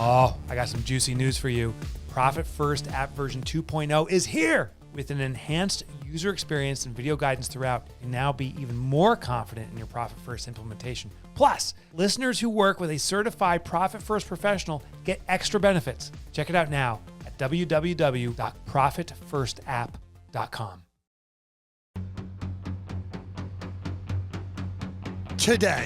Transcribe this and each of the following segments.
Oh, I got some juicy news for you. Profit First app version 2.0 is here. With an enhanced user experience and video guidance throughout, you can now be even more confident in your Profit First implementation. Plus, listeners who work with a certified Profit First professional get extra benefits. Check it out now at www.profitfirstapp.com. Today,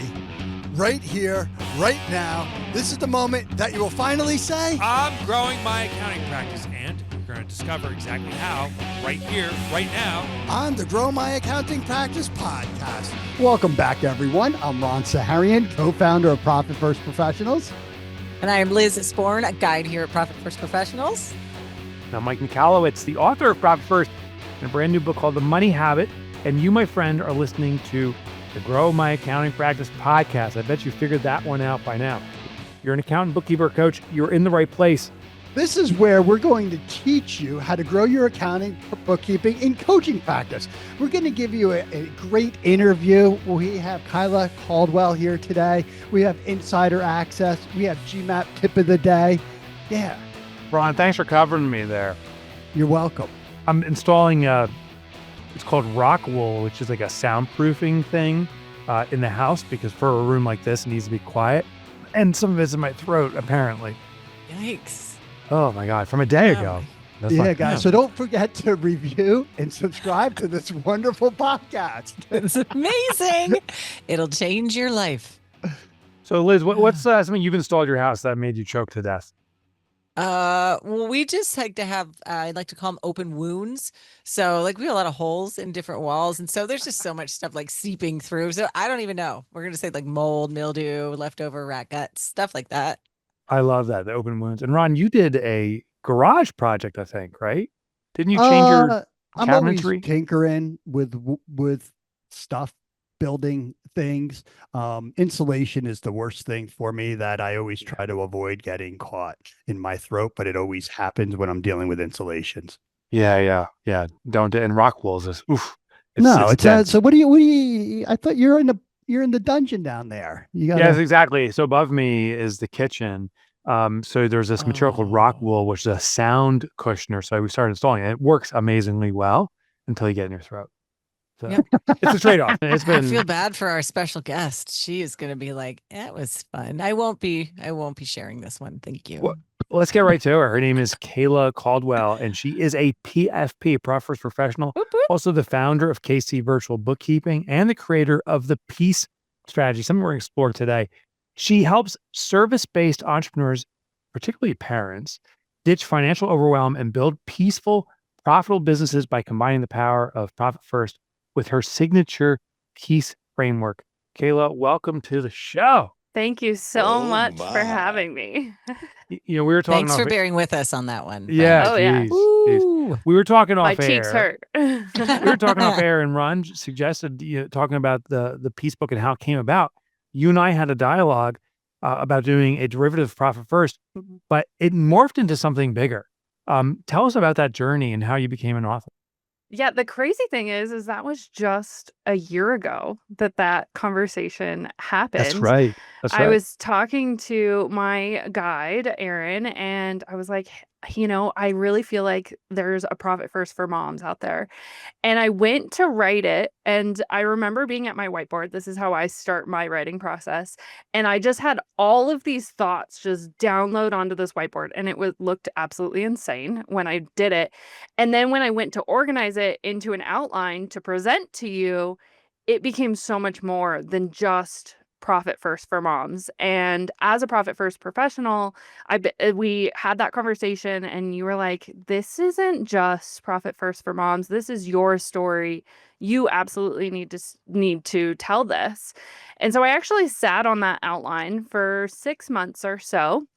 right here, right now, this is the moment that you will finally say, I'm growing my accounting practice, and you're going to discover exactly how right here, right now, on the Grow My Accounting Practice podcast. Welcome back, everyone. I'm Ron Saharian, co-founder of Profit First Professionals. And I'm Liz Sporn, a guide here at Profit First Professionals. And I'm Mike Michalowicz, the author of Profit First, and a brand new book called The Money Habit. And you, my friend, are listening to the Grow My Accounting Practice podcast. I bet you figured that one out by now. You're an accountant, bookkeeper, coach. You're in the right place. This is where we're going to teach you how to grow your accounting, bookkeeping, and coaching practice. We're going to give you a great interview. We have Kayla Caldwell here today. We have insider access. We have GMAP tip of the day. Yeah. Ron, thanks for covering me there. You're welcome. I'm installing it's called rock wool, which is like a soundproofing thing in the house, because for a room like this, it needs to be quiet. And some of it's in my throat, apparently. Yikes. Oh my God, from a day ago. That's Yeah, like, guys. So don't forget to review and subscribe to this wonderful podcast. It's amazing. It'll change your life. So Liz, what's something you've installed at your house that made you choke to death? Well, we just like to have, I like to call them open wounds. So like we have a lot of holes in different walls. And so there's just so much stuff like seeping through. So I don't even know. We're going to say like mold, mildew, leftover rat guts, stuff like that. I love that, the open wounds. And Ron, you did a garage project, I think, right? Didn't you change your I'm always cabinetry? tinkering with stuff, building things. Insulation is the worst thing for me that I always try to avoid getting caught in my throat, but it always happens when I'm dealing with insulations. Yeah. Don't. And rock wool is just, oof. It's dense. so what do you, I thought you're in the dungeon down there. You got Yes, exactly. So above me is the kitchen. So there's this material called rock wool, which is a sound cushioner. So we started installing it. It works amazingly well until you get in your throat. So Yep. it's a trade-off. I feel bad for our special guest. She is going to be like, that was fun. I won't be sharing this one. Thank you. Well, let's get right to her. Her name is Kayla Caldwell, and she is a PFP, Profit First Professional, Whoop, whoop. also the founder of KC Virtual Bookkeeping and the creator of the Peace Strategy, something we're going to explore today. She helps service-based entrepreneurs, particularly parents, ditch financial overwhelm and build peaceful, profitable businesses by combining the power of Profit First with her signature Peace framework. Kayla, welcome to the show. Thank you so much for having me. We were talking. Thanks for bearing with us on that one. Yeah. Oh, yeah. Geez. We were talking off My air. cheeks hurt. We were talking off air, and Ron suggested talking about the Peace Book and how it came about. You and I had a dialogue about doing a derivative of Profit First, but it morphed into something bigger. Tell us about that journey and how you became an author. Yeah, the crazy thing is that was just a year ago that conversation happened. That's right. I was talking to my guide, Erin, and I was like, I really feel like there's a Profit First for moms out there. And I went to write it. And I remember being at my whiteboard. This is how I start my writing process. And I just had all of these thoughts just download onto this whiteboard. And it looked absolutely insane when I did it. And then when I went to organize it into an outline to present to you, it became so much more than just Profit First for moms. And as a Profit First professional, we had that conversation, and you were like, this isn't just Profit First for moms. This is your story. You absolutely need to tell this. And so I actually sat on that outline for 6 months or so.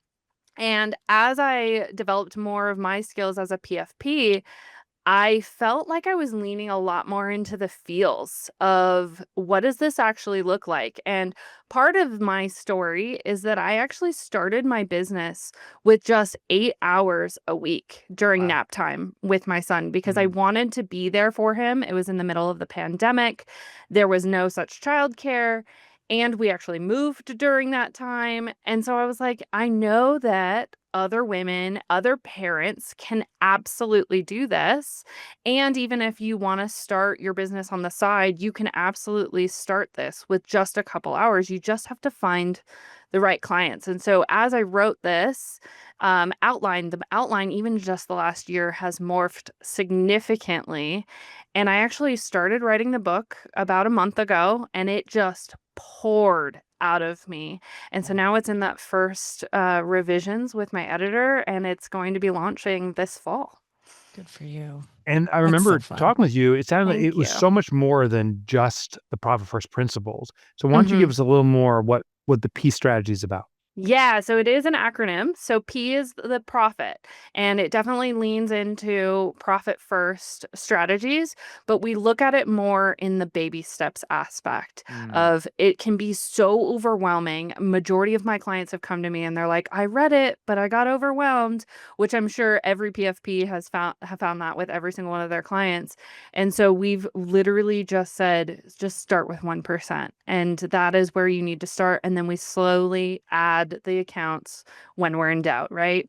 And as I developed more of my skills as a PFP, I felt like I was leaning a lot more into the feels of what does this actually look like? And part of my story is that I actually started my business with just 8 hours a week during nap time with my son because I wanted to be there for him. It was in the middle of the pandemic. There was no such childcare. And we actually moved during that time. And so I was like, I know that other women, other parents can absolutely do this. And even if you want to start your business on the side, you can absolutely start this with just a couple hours. You just have to find the right clients. And so as I wrote this the outline, even just the last year, has morphed significantly. And I actually started writing the book about a month ago, and it just poured out of me. And so now it's in that first revisions with my editor, and it's going to be launching this fall. Good for you. And I That's so remember fun. talking with you, it sounded like Thank it was you. so much more than just the profit first principles. So why don't you Mhm. give us a little more what the P strategy is about? Yeah, so it is an acronym. So P is the profit, and it definitely leans into profit first strategies, but we look at it more in the baby steps aspect of it can be so overwhelming. Majority of my clients have come to me and they're like, I read it, but I got overwhelmed, which I'm sure every PFP have found that with every single one of their clients. And so we've literally just said, just start with 1%. And that is where you need to start. And then we slowly add the accounts when we're in doubt, right?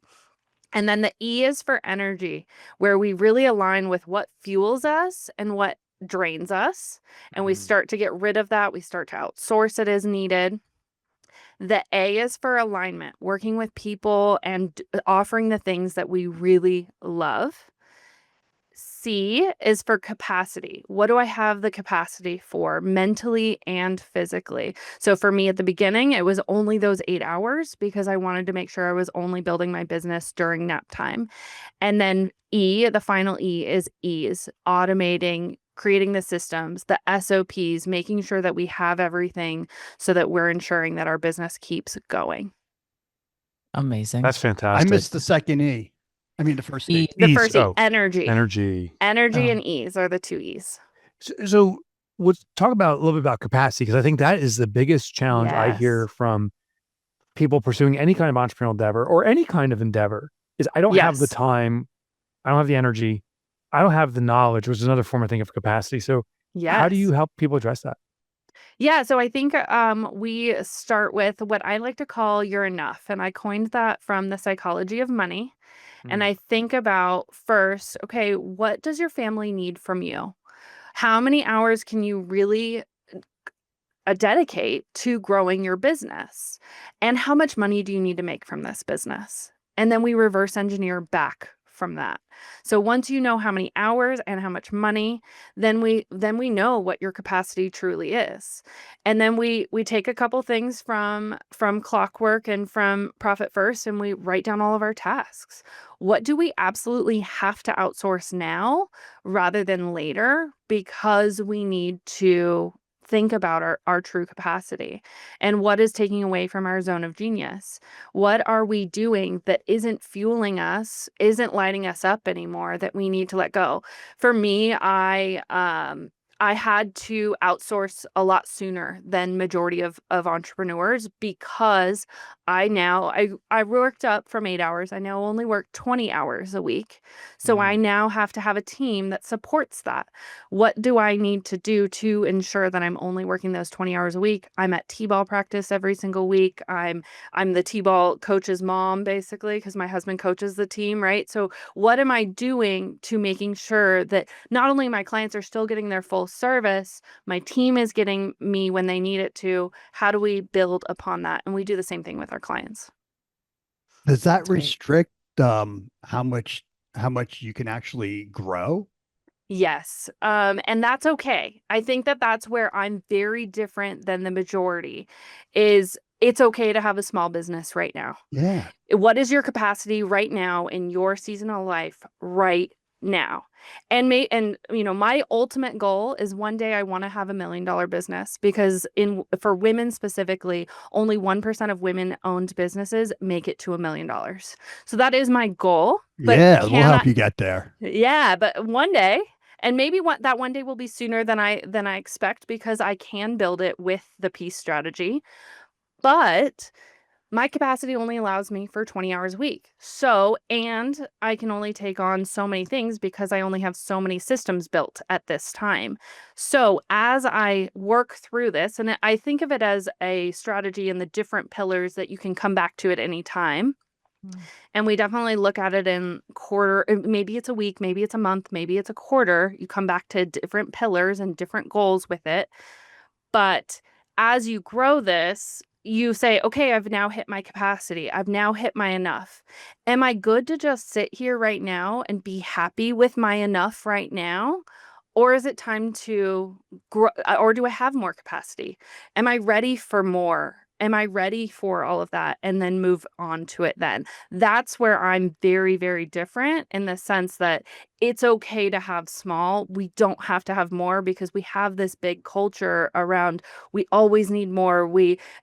And then the E is for energy, where we really align with what fuels us and what drains us. And we start to get rid of that. We start to outsource it as needed. The A is for alignment, working with people and offering the things that we really love. C is for capacity. What do I have the capacity for mentally and physically? So for me at the beginning, it was only those 8 hours because I wanted to make sure I was only building my business during nap time. And then E, the final E is ease, automating, creating the systems, the SOPs, making sure that we have everything so that we're ensuring that our business keeps going. Amazing. That's I fantastic. missed the second E. I mean, the first E. The Ease. first E, Oh, energy. energy. Energy Oh. and ease are the 2 E's. So let's talk about a little bit about capacity, because I think that is the biggest challenge I hear Yes. from people pursuing any kind of entrepreneurial endeavor or any kind of endeavor is I don't have the Yes. time, I don't have the energy, I don't have the knowledge, which is another form I think of capacity. So how do you Yes. help people address that? Yeah, so I think we start with what I like to call you're enough. And I coined that from the psychology of money. And I think about first, okay, what does your family need from you? How many hours can you really dedicate to growing your business? And how much money do you need to make from this business? And then we reverse engineer back from that. So once you know how many hours and how much money, then we know what your capacity truly is. And then we take a couple things from Clockwork and from Profit First, and we write down all of our tasks. What do we absolutely have to outsource now rather than later because we need to think about our true capacity, and what is taking away from our zone of genius? What are we doing that isn't fueling us, isn't lighting us up anymore, that we need to let go? For me, I had to outsource a lot sooner than majority of entrepreneurs because I worked up from 8 hours. I now only work 20 hours a week. So I now have to have a team that supports that. What do I need to do to ensure that I'm only working those 20 hours a week? I'm at T-ball practice every single week. I'm the T-ball coach's mom, basically, because my husband coaches the team, right? So what am I doing to making sure that not only my clients are still getting their full service, my team is getting me when they need it to? How do we build upon that? And we do the same thing with our clients. Does that That's great. restrict how much you can actually grow? Yes. And that's okay. I think that that's where I'm very different than the majority is it's okay to have a small business right now. Yeah. What is your capacity right now in your season of life right now? And my ultimate goal is one day I want to have $1 million business, because for women specifically, only 1% of women owned businesses make it to $1 million. So that is my goal. But Yeah, we'll help you get there. yeah, but one day, and maybe that one day will be sooner than I expect, because I can build it with the peace strategy. But my capacity only allows me for 20 hours a week. So, and I can only take on so many things because I only have so many systems built at this time. So, as I work through this, and I think of it as a strategy and the different pillars that you can come back to at any time. And we definitely look at it in quarter, maybe it's a week, maybe it's a month, maybe it's a quarter. You come back to different pillars and different goals with it. But as you grow this, you say, okay, I've now hit my capacity. I've now hit my enough. Am I good to just sit here right now and be happy with my enough right now? Or is it time to grow? Or do I have more capacity? Am I ready for more? Am I ready for all of that? And then move on to it then. That's where I'm very, very different in the sense that it's okay to have small. We don't have to have more because we have this big culture around we always need more.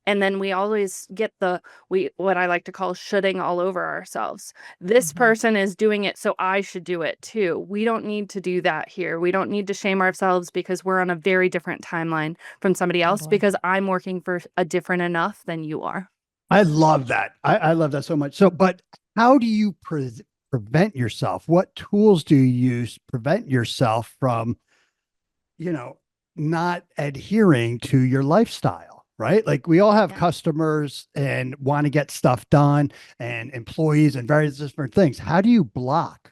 And then we always get what I like to call shitting all over ourselves. This person is doing it, so I should do it too. We don't need to do that here. We don't need to shame ourselves because we're on a very different timeline from somebody else because I'm working for a different enough than you are. I love that. I love that so much. So, but how do you prevent yourself? What tools do you use to prevent yourself from, not adhering to your lifestyle, right? Like we all have customers and want to get stuff done and employees and various different things. How do you block?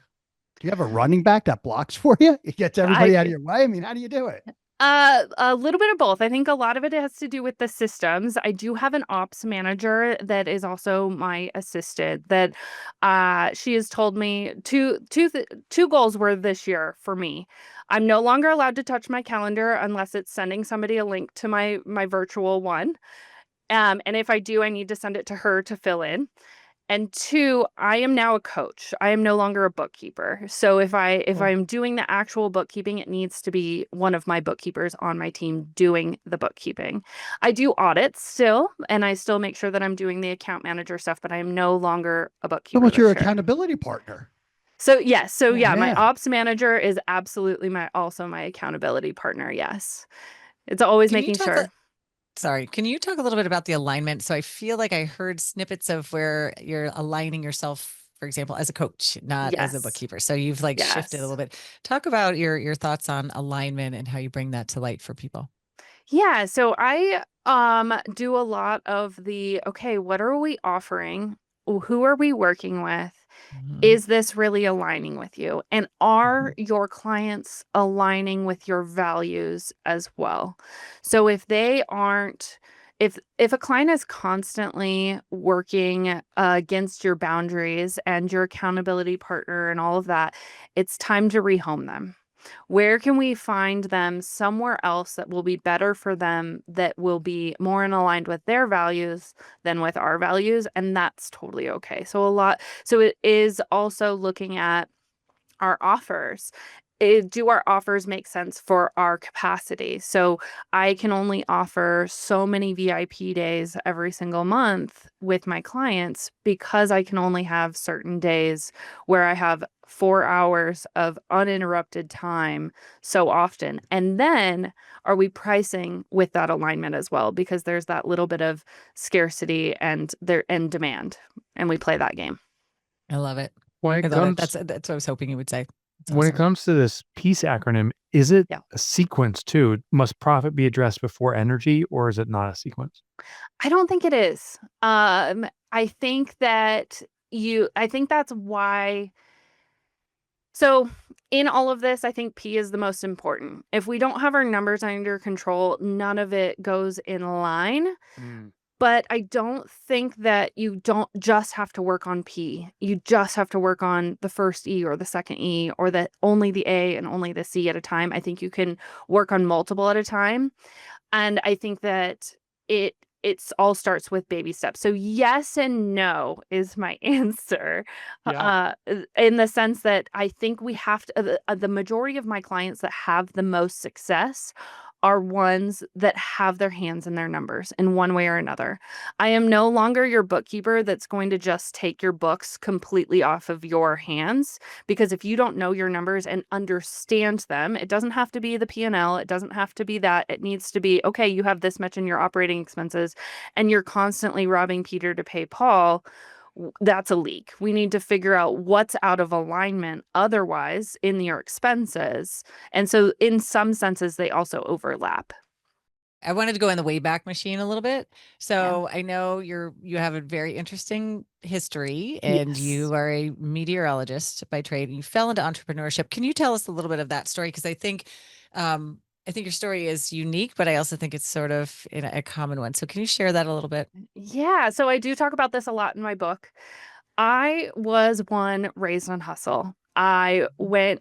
Do you have a running back that blocks for you? It gets everybody out of your way. I mean, how do you do it? A little bit of both. I think a lot of it has to do with the systems. I do have an ops manager that is also my assistant that she has told me two goals were this year for me. I'm no longer allowed to touch my calendar unless it's sending somebody a link to my virtual one. And if I do, I need to send it to her to fill in. And two, I am now a coach. I am no longer a bookkeeper. So if I'm doing the actual bookkeeping, it needs to be one of my bookkeepers on my team doing the bookkeeping. I do audits still, and I still make sure that I'm doing the account manager stuff, but I am no longer a bookkeeper. So what's your accountability partner? So yes. So yeah, my ops manager is absolutely my accountability partner. Yes. It's always making sure. Sorry, can you talk a little bit about the alignment? So I feel like I heard snippets of where you're aligning yourself, for example, as a coach, not as a bookkeeper. So you've shifted a little bit. Talk about your thoughts on alignment and how you bring that to light for people. Yeah, so I do a lot of what are we offering? Who are we working with? Is this really aligning with you? And are your clients aligning with your values as well? So if they aren't, if a client is constantly working against your boundaries and your accountability partner and all of that, it's time to rehome them. Where can we find them somewhere else that will be better for them, that will be more in aligned with their values than with our values? And that's totally okay. So it is also looking at our offers. Do our offers make sense for our capacity? So I can only offer so many VIP days every single month with my clients because I can only have certain days where I have 4 hours of uninterrupted time so often. And then are we pricing with that alignment as well? Because there's that little bit of scarcity and demand, and we play that game. I love it. When it comes, That's what I was hoping you would say. When it comes to this PEACE acronym, is it a sequence too? Must profit be addressed before energy, or is it not a sequence? I don't think it is. I think that's why. So in all of this, I think P is the most important. If we don't have our numbers under control, none of it goes in line. But I don't think that you don't just have to work on P. You just have to work on the first E or the second E or only the A and only the C at a time. I think you can work on multiple at a time. And I think that it's all starts with baby steps. So yes and no is my answer. In the sense that I think we have to, the majority of my clients that have the most success are ones that have their hands in their numbers in one way or another. I am no longer your bookkeeper that's going to just take your books completely off of your hands, because if you don't know your numbers and understand them, it doesn't have to be the P&L. It doesn't have to be that. It needs to be, okay, you have this much in your operating expenses and you're constantly robbing Peter to pay Paul. That's a leak. We need to figure out what's out of alignment otherwise in your expenses. And so in some senses, they also overlap. I wanted to go in the Wayback Machine a little bit. So I know you have a very interesting history, and you are a meteorologist by trade, and you fell into entrepreneurship. Can you tell us a little bit of that story? Because I think your story is unique, but I also think it's sort of a common one. So can you share that a little bit? Yeah. So I do talk about this a lot in my book. I was one raised on hustle. I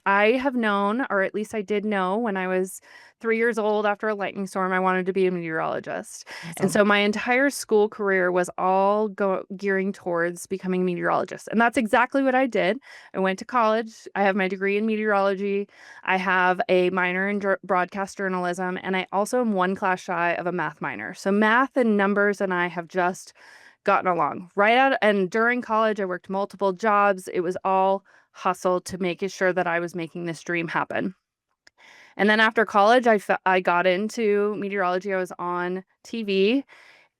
have known, or at least I did know when I was 3 years old after a lightning storm, I wanted to be a meteorologist. And so my entire school career was all gearing towards becoming a meteorologist. And that's exactly what I did. I went to college. I have my degree in meteorology. I have a minor in broadcast journalism. And I also am one class shy of a math minor. So math and numbers and I have just gotten along right out. And during college, I worked multiple jobs. It was all hustle to make sure that I was making this dream happen. And then after college, I got into meteorology. I was on TV.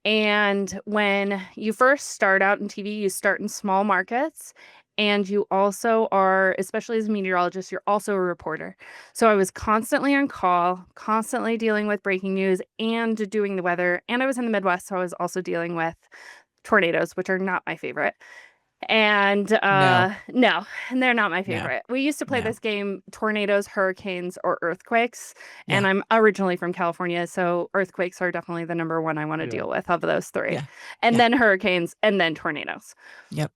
And when you first start out in TV, you start in small markets. And you also are, especially as a meteorologist, you're also a reporter. So I was constantly on call, constantly dealing with breaking news and doing the weather. And I was in the Midwest, so I was also dealing with tornadoes, which are not my favorite. And no, and they're not my favorite. We used to play this game, tornadoes, hurricanes, or earthquakes. And I'm originally from California, so earthquakes are definitely the number one I want to deal with of those three. And then hurricanes, and then tornadoes.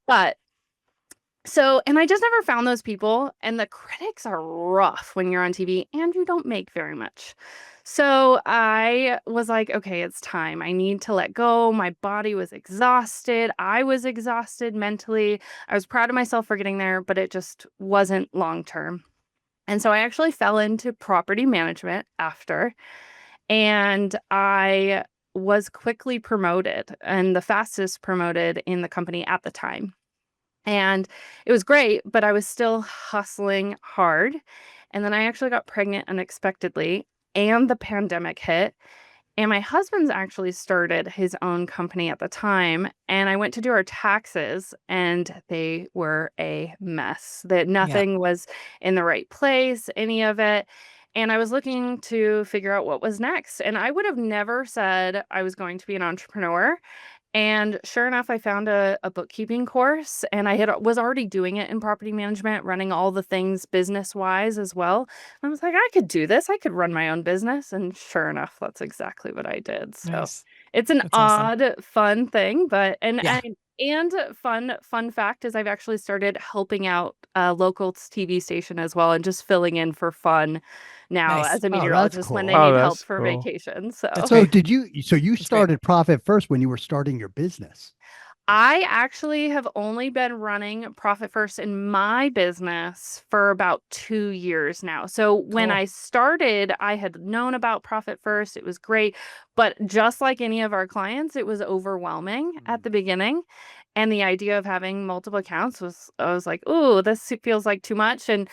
But and I just never found those people, and the critics are rough when you're on TV and you don't make very much. So I was like, okay, it's time. I need to let go. My body was exhausted. I was exhausted mentally. I was proud of myself for getting there, but it just wasn't long term. And so I actually fell into property management after, and I was quickly promoted, and the fastest promoted in the company at the time. And it was great, but I was still hustling hard. And then I actually got pregnant unexpectedly, and the pandemic hit. And my husband's actually started his own company at the time. And I went to do our taxes, and they were a mess. That nothing was in the right place, any of it. And I was looking to figure out what was next. And I would have never said I was going to be an entrepreneur. And sure enough, I found a bookkeeping course, and I was already doing it in property management, running all the things business-wise as well. And I was like, I could do this. I could run my own business. And sure enough, that's exactly what I did. So it's an odd, fun thing, but and fun fact is I've actually started helping out a local TV station as well, and just filling in for fun now as a meteorologist when they need help for vacation. So you started Profit First when you were starting your business? I actually have only been running Profit First in my business for about 2 years now. So when I started, I had known about Profit First. It was great. But just like any of our clients, it was overwhelming at the beginning. And the idea of having multiple accounts I was like, ooh, this feels like too much. And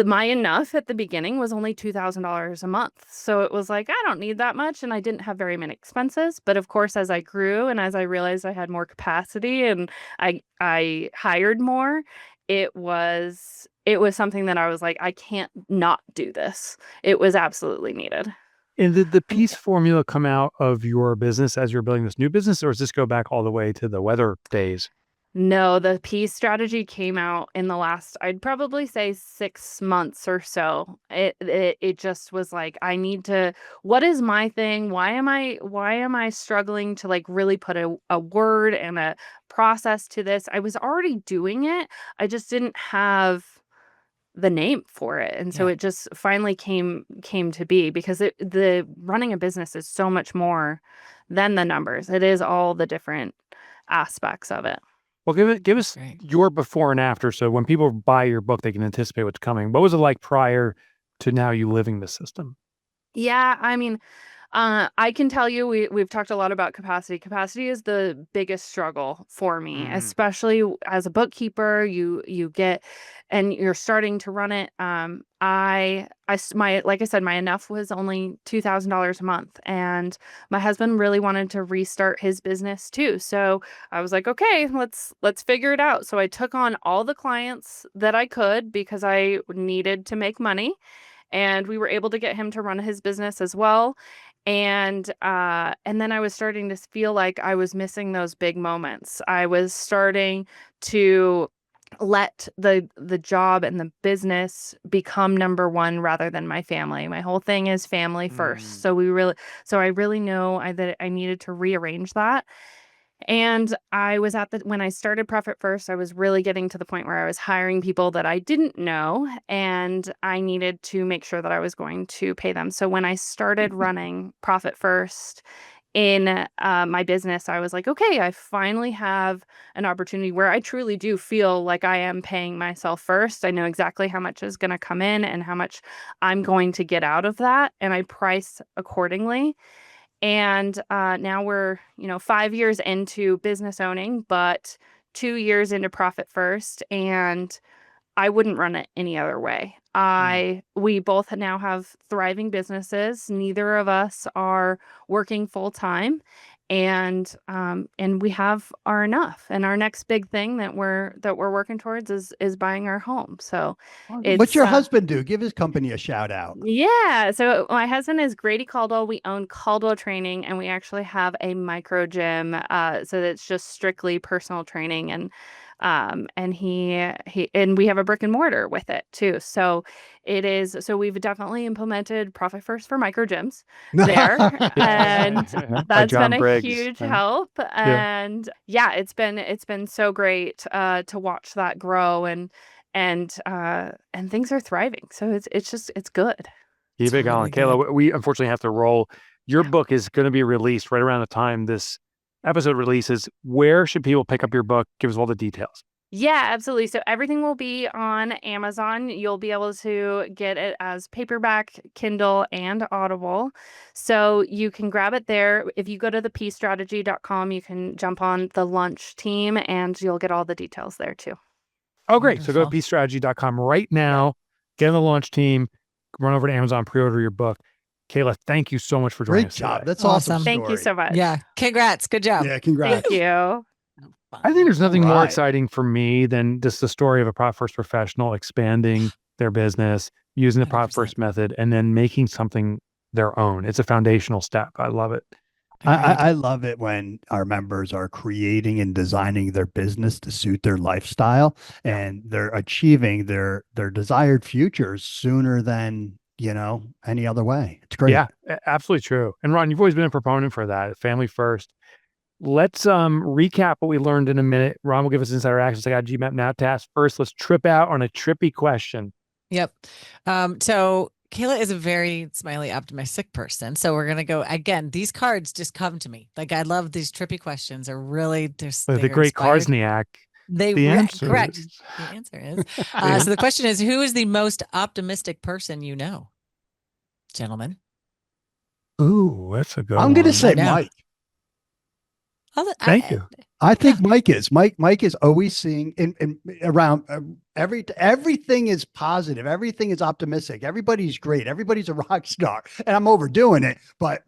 my enough at the beginning was only $2,000 a month. So it was like, I don't need that much. And I didn't have very many expenses. But of course, as I grew and as I realized I had more capacity and I hired more, it was something that I was like, I can't not do this. It was absolutely needed. And did the peace formula come out of your business as you're building this new business, or does this go back all the way to the weather days? No, the peace strategy came out in the last, I'd probably say 6 months or so. It just was like, I need to, what is my thing? Why am I struggling to like really put a word and a process to this? I was already doing it. I just didn't have the name for it. And so it just finally came to be, because the running a business is so much more than the numbers. It is all the different aspects of it. Well, give us your before and after. So when people buy your book, they can anticipate what's coming. What was it like prior to now you living the system? Yeah, I mean, I can tell you we've talked a lot about capacity. Capacity is the biggest struggle for me, Mm. especially as a bookkeeper. You get and you're starting to run it. My like I said, my enough was only $2,000 a month, and my husband really wanted to restart his business too. So I was like, okay, let's figure it out. So I took on all the clients that I could because I needed to make money, and we were able to get him to run his business as well. And then I was starting to feel like I was missing those big moments. I was starting to let the job and the business become number one rather than my family. My whole thing is family first. Mm. So I really know that I needed to rearrange that. And I was when I started Profit First, I was really getting to the point where I was hiring people that I didn't know, and I needed to make sure that I was going to pay them. So when I started running Profit First in my business, I was like, okay, I finally have an opportunity where I truly do feel like I am paying myself first. I know exactly how much is going to come in and how much I'm going to get out of that, and I price accordingly. And now we're, 5 years into business owning, but 2 years into Profit First, and I wouldn't run it any other way. We both now have thriving businesses. Neither of us are working full time, and we have our enough. And our next big thing that we're working towards is buying our home. So What's it's your husband do? Give his company a shout out. yeah. So my husband is Grady Caldwell. We own Caldwell Training, and we actually have a micro gym. So that's just strictly personal training, and and we have a brick and mortar with it too. So it is. So we've definitely implemented Profit First for micro gyms there, and By that's been John a Briggs. huge Yeah. help. And yeah, it's been so great to watch that grow, and things are thriving. So it's good. Keep It's it going. really good. Kayla, we unfortunately have to roll. Your Yeah. book is going to be released right around the time this episode releases. Where should people pick up your book? Give us all the details. Yeah, absolutely. So everything will be on Amazon. You'll be able to get it as paperback, Kindle, and Audible. So you can grab it there. If you go to thepstrategy.com, you can jump on the lunch team and you'll get all the details there too. Oh, great. So go to Wonderful. peacestrategy.com right now. Get on the launch team. Run over to Amazon, pre-order your book. Kayla, thank you so much for joining Great us job. today. That's awesome. Awesome. Thank you story. so much. Yeah. Congrats. Good job. Yeah, congrats. Thank you. I think there's nothing more right. exciting for me than just the story of a Profit First professional expanding their business, using the Profit 100%. First method, and then making something their own. It's a foundational step. I love it. I love it when our members are creating and designing their business to suit their lifestyle, and they're achieving their desired futures sooner than, any other way. It's great. Yeah, absolutely true. And Ron, you've always been a proponent for that. Family first. Let's recap what we learned in a minute. Ron will give us insider access. I got GMAP now task. First, let's trip out on a trippy question. Yep. So Kayla is a very smiley, optimistic person. So we're gonna go again. These cards just come to me. Like I love these trippy questions. Are really The great Karsniak. The answer correct. is- The answer is. So the question is, who is the most optimistic person you know, gentlemen? Ooh, that's a good I'm going to one. say I know. Mike. Thank you. I think Mike is. Mike is always seeing in around everything is positive. Everything is optimistic. Everybody's great. Everybody's a rock star. And I'm overdoing it, but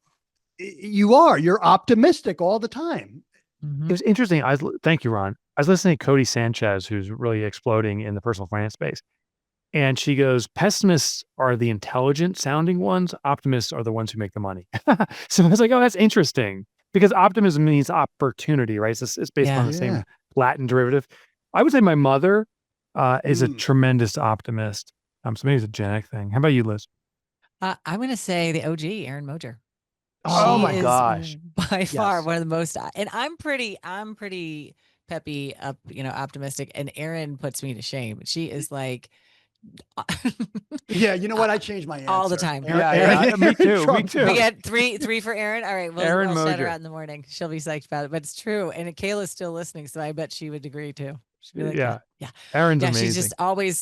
you're optimistic all the time. It was interesting. Thank you, Ron. I was listening to Cody Sanchez, who's really exploding in the personal finance space. And she goes, pessimists are the intelligent sounding ones. Optimists are the ones who make the money. So I was like, oh, that's interesting. Because optimism means opportunity, right? It's based on the same Latin derivative. I would say my mother is a tremendous optimist. So maybe it's a genetic thing. How about you, Liz? I'm going to say the OG, Erin Mojer. Oh She my is gosh. by far Yes. one of the most, and I'm pretty peppy, optimistic. And Erin puts me to shame. She is like, Yeah, you know what? I changed my answer all the time. Me too. Me too. We get three for Erin. All right, Erin I'll shout her Mojer. out in the morning. She'll be psyched about it. But it's true, and Kayla's still listening, so I bet she would agree too. She'd be like, Yeah. yeah. Erin's Yeah, amazing. she's just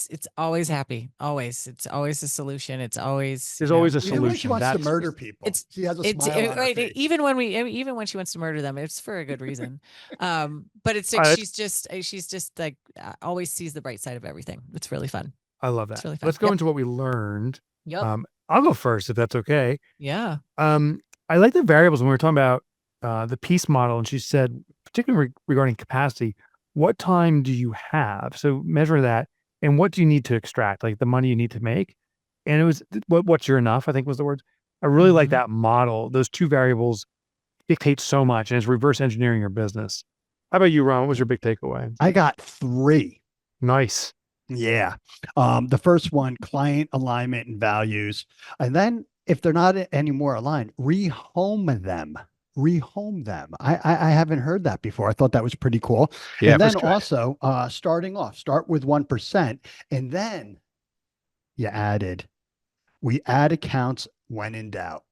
it's always happy. Always. It's always a solution. It's always, There's always a Even when she solution. wants to That's murder people, it's she has a it's smile on her right. face. Even when she wants to murder them, it's for a good reason. But it's like I she's just like always sees the bright side of everything. It's really fun. love It's that. really fun. Let's go Yep. into what we learned. Yep. I'll go first if that's okay. Yeah. I like the variables when we were talking about the peace model, and she said, particularly regarding capacity, what time do you have? So measure that, and what do you need to extract, like the money you need to make, and it was what's your enough, I think was the words. I really like Mhm. that model. Those two variables dictate so much, and it's reverse engineering your business. How about you, Ron? What was your big takeaway? I got 3. Nice. Yeah. The first one, client alignment and values. And then if they're not any more aligned, rehome them. Rehome them. I haven't heard that before. I thought that was pretty cool. Yeah, And then for sure. also starting off, start with 1%. And then we add accounts when in doubt.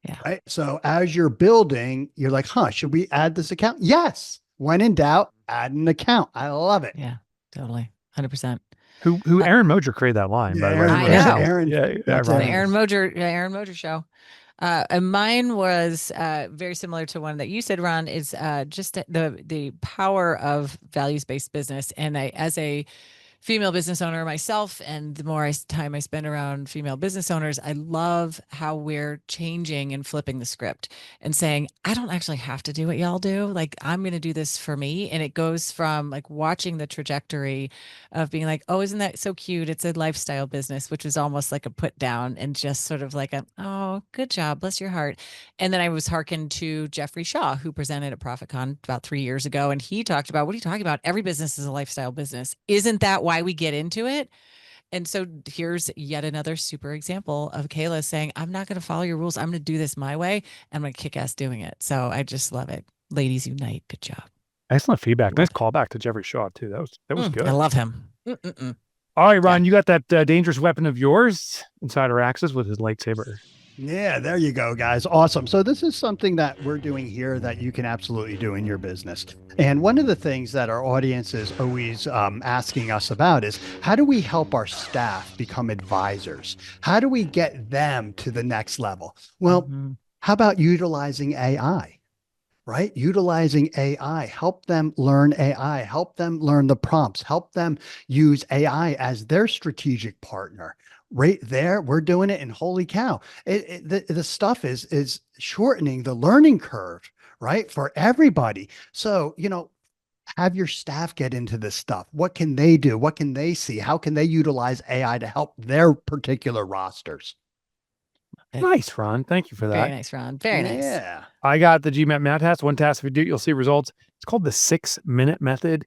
Yeah. Right. So as you're building, you're like, should we add this account? Yes. When in doubt, add an account. I love it. Yeah. Totally. 100%. Who Aaron Moser created that line, by the way. Aaron, I know. Aaron, Yeah, that's Ron. The Aaron. Aaron Motor show. And mine was very similar to one that you said, Ron, is just the power of values-based business. And as a female business owner myself, and the more time I spend around female business owners, I love how we're changing and flipping the script and saying, I don't actually have to do what y'all do. Like, I'm going to do this for me. And it goes from like watching the trajectory of being like, oh, isn't that so cute? It's a lifestyle business, which was almost like a put down and just sort of like oh, good job. Bless your heart. And then I was hearkened to Jeffrey Shaw, who presented at ProfitCon about 3 years ago. And he talked about, what are you talking about? Every business is a lifestyle business. Isn't that why we get into it? And so here's yet another super example of Kayla saying, I'm not going to follow your rules. I'm going to do this my way. I'm going to kick ass doing it. So I just love it. Ladies unite. Good job. Excellent feedback. Nice callback to Jeffrey Shaw too. That was good. I love him. Mm-mm-mm. All right, Ron, you got that dangerous weapon of yours, Insider Access, with his lightsaber. Yeah, there you go, guys. Awesome. So this is something that we're doing here that you can absolutely do in your business. And one of the things that our audience is always asking us about is, how do we help our staff become advisors? How do we get them to the next level? Well, how about utilizing AI? Right? Utilizing AI, help them learn AI, help them learn the prompts, help them use AI as their strategic partner. Right there, we're doing it, and holy cow, the stuff is shortening the learning curve, right, for everybody. So, have your staff get into this stuff. What can they do? What can they see? How can they utilize AI to help their particular rosters? Nice, Ron. Thank you for that. Very nice, Ron. Very nice. Yeah. I got the GMAT math test. One task, if you do it, you'll see results. It's called the 6-minute method.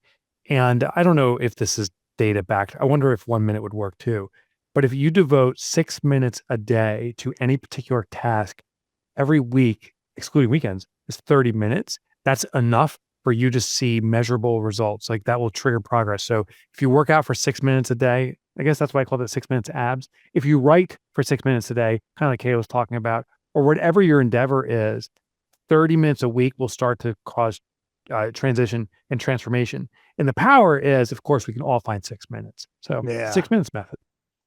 And I don't know if this is data backed. I wonder if 1 minute would work too. But if you devote 6 minutes a day to any particular task every week, excluding weekends, is 30 minutes. That's enough for you to see measurable results. Like that will trigger progress. So if you work out for 6 minutes a day, I guess that's why I call it 6 minutes abs. If you write for 6 minutes a day, kind of like Kayla was talking about, or whatever your endeavor is, 30 minutes a week will start to cause transition and transformation. And the power is, of course, we can all find 6 minutes. So 6 minutes method.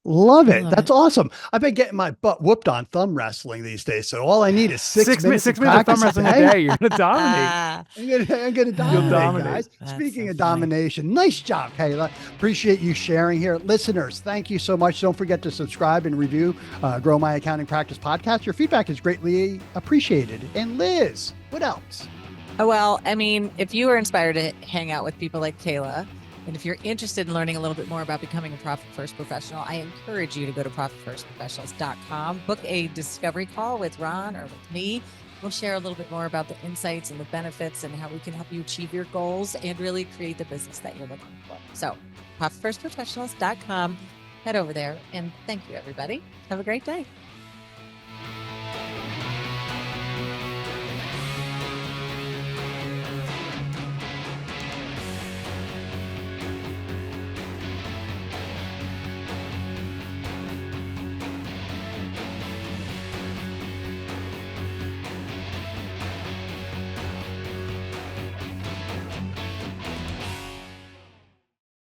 Love it. That's awesome. I've been getting my butt whooped on thumb wrestling these days. So all I need is 6 minutes. 6 minutes of thumb wrestling a day. You're going to dominate. I'm going to dominate, guys. That's Speaking so of funny. domination, nice job, Kayla. Appreciate you sharing here. Listeners, thank you so much. Don't forget to subscribe and review Grow My Accounting Practice podcast. Your feedback is greatly appreciated. And Liz, what else? Oh, well, I mean, if you are inspired to hang out with people like Kayla, and if you're interested in learning a little bit more about becoming a Profit First professional, I encourage you to go to profitfirstprofessionals.com, book a discovery call with Ron or with me. We'll share a little bit more about the insights and the benefits and how we can help you achieve your goals and really create the business that you're looking for. So profitfirstprofessionals.com, head over there, and thank you, everybody. Have a great day.